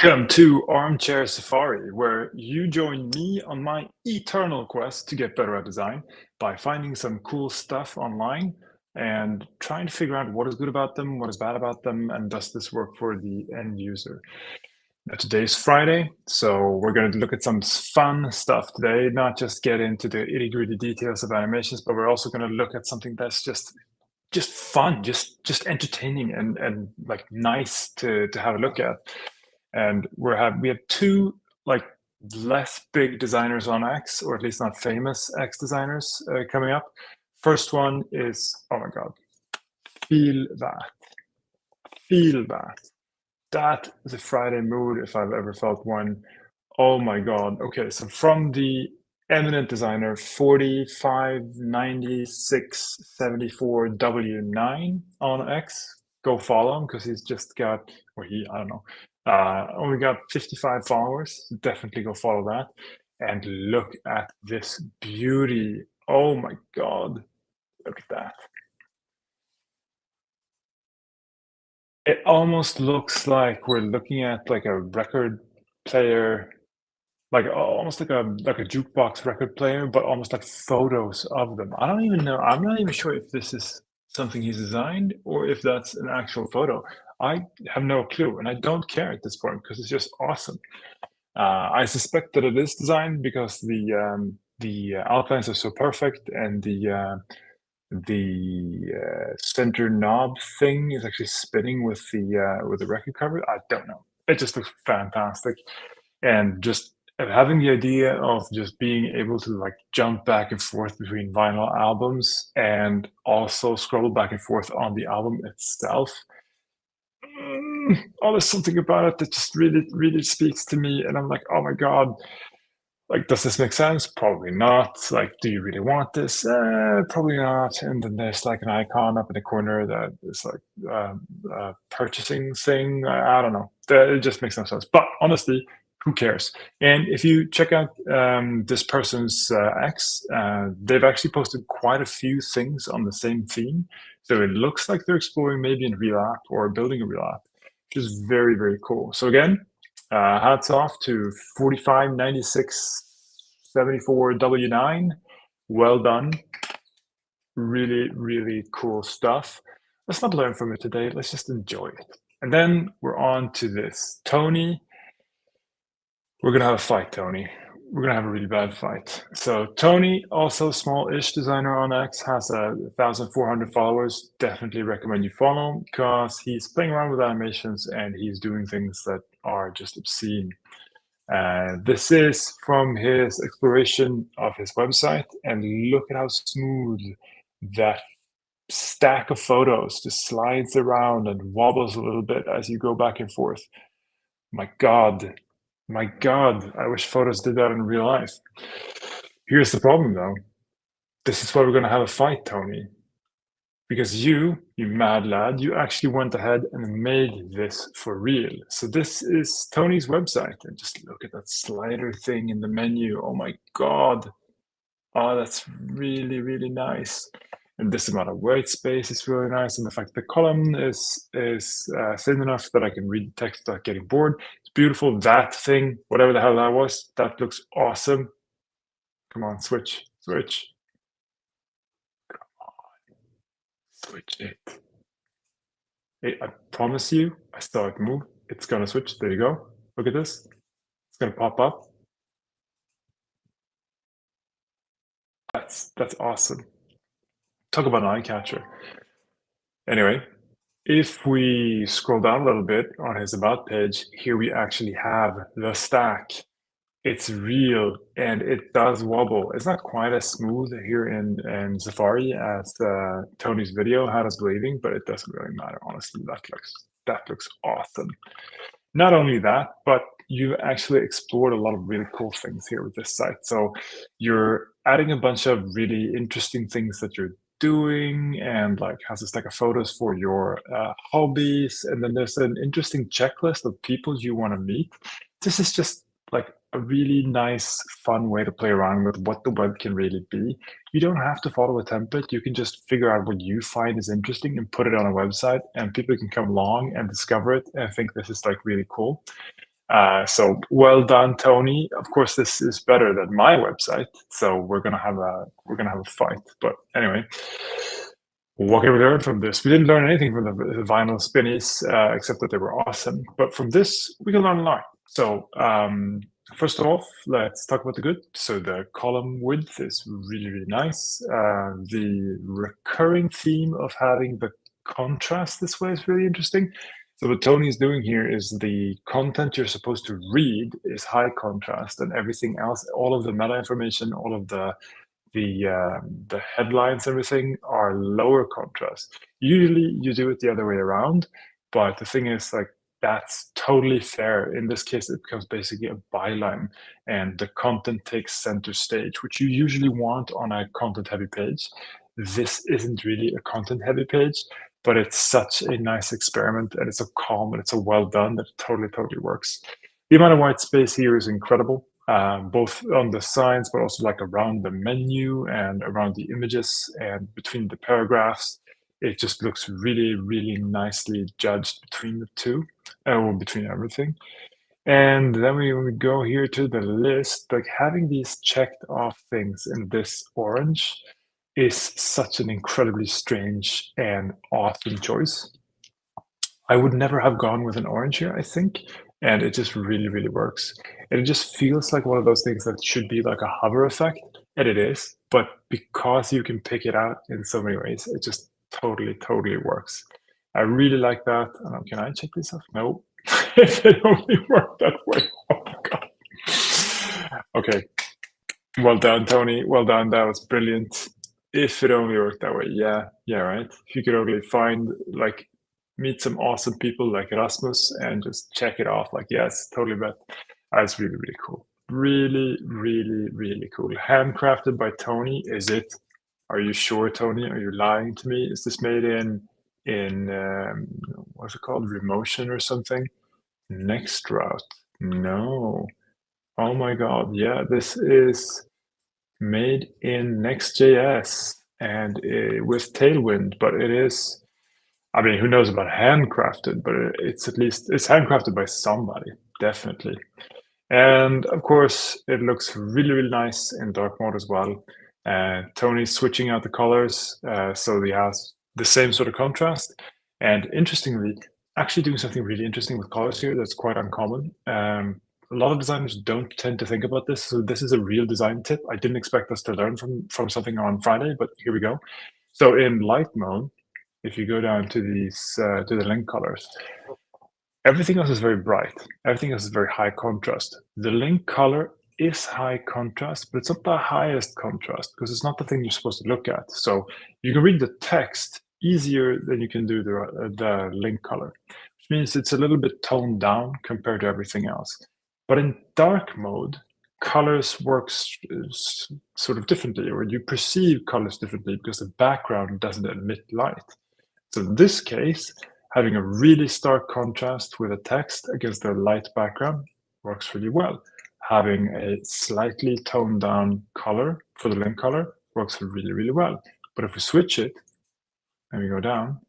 Welcome to Armchair Safari, where you join me on my eternal quest to get better at design by finding some cool stuff online and trying to figure out what is good about them, what is bad about them, and does this work for the end user. Now, today's Friday, so we're going to look at some fun stuff today, not just get into the itty-gritty details of animations, but we're also going to look at something that's just fun, just entertaining and like nice to have a look at. And we have two like less big designers on X, or at least not famous X designers coming up. First one is, oh my God, feel that, feel that. That is a Friday mood if I've ever felt one. Oh my God. Okay, so from the eminent designer 459674W9 on X, go follow him because he's just got, or he, I don't know, only got 55 followers. Definitely go follow that. And look at this beauty. Oh my God. Look at that. It almost looks like we're looking at like a record player, like almost like a jukebox record player, but almost like photos of them. I don't even know. I'm not even sure if this is something he's designed or if that's an actual photo. I have no clue, and I don't care at this point because it's just awesome. I suspect that it is designed because the outlines are so perfect, and the center knob thing is actually spinning with the record cover. I don't know. It just looks fantastic, and just having the idea of just being able to like jump back and forth between vinyl albums and also scroll back and forth on the album itself. Oh, there's something about it that just really speaks to me, and I'm like, oh my God, like, does this make sense? Probably not. Like, do you really want this? Probably not. And then there's like an icon up in the corner that is like purchasing thing. I don't know. It just makes no sense. But honestly, who cares? And if you check out this person's X, they've actually posted quite a few things on the same theme. So it looks like they're exploring maybe a real app or building a real app, which is very cool. So again, hats off to 459674W9. Well done. Really cool stuff. Let's not learn from it today. Let's just enjoy it. And then we're on to this. Tony, we're going to have a fight, Tony. We're going to have a really bad fight. So Tony, also small-ish designer on X, has 1,400 followers. Definitely recommend you follow because he's playing around with animations and he's doing things that are just obscene. This is from his exploration of his website, and look at how smooth that stack of photos just slides around and wobbles a little bit as you go back and forth. My God, I wish photos did that in real life. Here's the problem though. This is why we're going to have a fight, Tony. Because you mad lad, you actually went ahead and made this for real. So this is Tony's website, and just look at that slider thing in the menu. Oh my God. Oh, that's really nice. And this amount of white space is really nice. And the fact the column is thin enough that I can read the text without getting bored. It's beautiful. That thing, whatever the hell that was, that looks awesome. Come on, switch. Switch it. Hey, I promise you, I saw it move. It's gonna switch. There you go. Look at this. It's gonna pop up. That's awesome. Talk about an eye catcher. Anyway, if we scroll down a little bit on his about page, here we actually have the stack. It's real and it does wobble. It's not quite as smooth here in Safari as Tony's video had us believing, but it doesn't really matter. Honestly, that looks awesome. Not only that, but you've actually explored a lot of really cool things here with this site. So you're adding a bunch of really interesting things that you're doing, and like has a stack of photos for your hobbies. And then there's an interesting checklist of people you want to meet. This is just like a really nice, fun way to play around with what the web can really be. You don't have to follow a template. You can just figure out what you find is interesting and put it on a website, and people can come along and discover it and think this is like really cool. So well done, Tony. Of course, this is better than my website, so we're gonna have a fight. But anyway, what can we learn from this? We didn't learn anything from the vinyl spinnies, except that they were awesome. But from this, we can learn a lot. So first off, let's talk about the good. So the column width is really, really nice. The recurring theme of having the contrast this way is really interesting. So what Tony's doing here is the content you're supposed to read is high contrast, and everything else, all of the meta information, all of the headlines, everything are lower contrast. Usually you do it the other way around, but the thing is, like, that's totally fair. In this case, it becomes basically a byline, and the content takes center stage, which you usually want on a content heavy page. This isn't really a content heavy page, but it's such a nice experiment, and it's so calm and it's so well done that it totally works. The amount of white space here is incredible, both on the sides, but also like around the menu and around the images and between the paragraphs. It just looks really, really nicely judged between the two, or between everything. And then when we go here to the list, like having these checked off things in this orange is such an incredibly strange and awesome choice. I would never have gone with an orange here, I think, and it just really works. And it just feels like one of those things that should be like a hover effect, and it is, but because you can pick it out in so many ways, it just totally works. I really like that. Can I check this off? No. If it only worked that way. Oh my God. Okay. Well done, Tony. Well done. That was brilliant. If it only worked that way. Yeah, right. If you could only find, like, meet some awesome people like Erasmus and just check it off. Like, yes, totally bet. That's really cool. Really cool. Handcrafted by Tony, is it? Are you sure, Tony? Are you lying to me? Is this made in what's it called? Remotion or something? Next route. No. Oh my God. Yeah, this is made in Next.js and with Tailwind, but it is, I mean, who knows about handcrafted, but it's at least, it's handcrafted by somebody, definitely. And of course, it looks really nice in dark mode as well. Tony's switching out the colors, so he has the same sort of contrast. And interestingly, actually doing something really interesting with colors here that's quite uncommon. A lot of designers don't tend to think about this, so this is a real design tip. I didn't expect us to learn from something on Friday, but here we go. So in light mode, if you go down to these to the link colors, everything else is very bright. Everything else is very high contrast. The link color is high contrast, but it's not the highest contrast because it's not the thing you're supposed to look at. So you can read the text easier than you can do the link color, which means it's a little bit toned down compared to everything else. But in dark mode, colors works sort of differently, or you perceive colors differently because the background doesn't emit light. So in this case, having a really stark contrast with a text against a light background works really well. Having a slightly toned down color for the link color works really well. But if we switch it and we go down,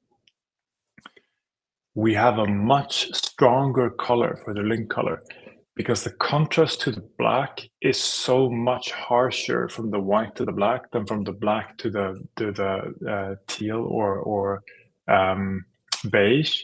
we have a much stronger color for the link color because the contrast to the black is so much harsher from the white to the black than from the black to the teal or beige,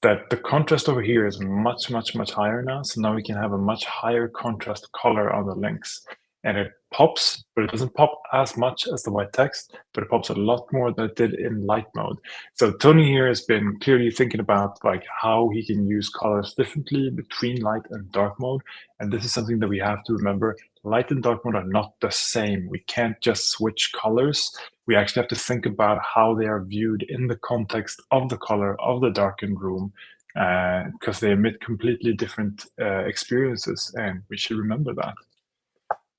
that the contrast over here is much higher now. So now we can have a much higher contrast color on the links, and it pops, but it doesn't pop as much as the white text, but it pops a lot more than it did in light mode. So Tony here has been clearly thinking about like how he can use colors differently between light and dark mode. And this is something that we have to remember. Light and dark mode are not the same. We can't just switch colors. We actually have to think about how they are viewed in the context of the color of the darkened room, because they emit completely different experiences, and we should remember that.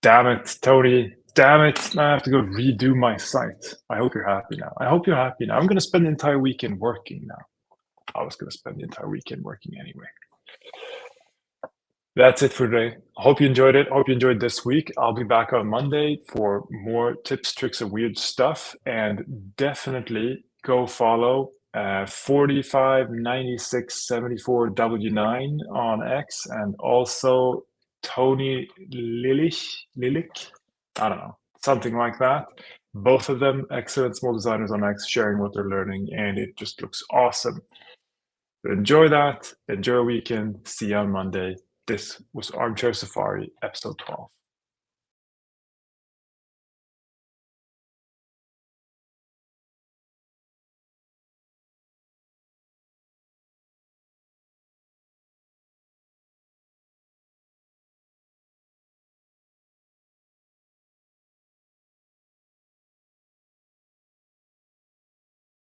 Damn it, Tony. Damn it. Now I have to go redo my site. I hope you're happy now. I hope you're happy now. I'm going to spend the entire weekend working now. I was going to spend the entire weekend working anyway. That's it for today. I hope you enjoyed it. I hope you enjoyed this week. I'll be back on Monday for more tips, tricks, and weird stuff. And definitely go follow 459674W9 on X, and also Tony Lilich, I don't know, something like that. Both of them excellent small designers on X, sharing what they're learning, and it just looks awesome. So enjoy that. Enjoy your weekend. See you on Monday. This was Armchair Safari, episode 12.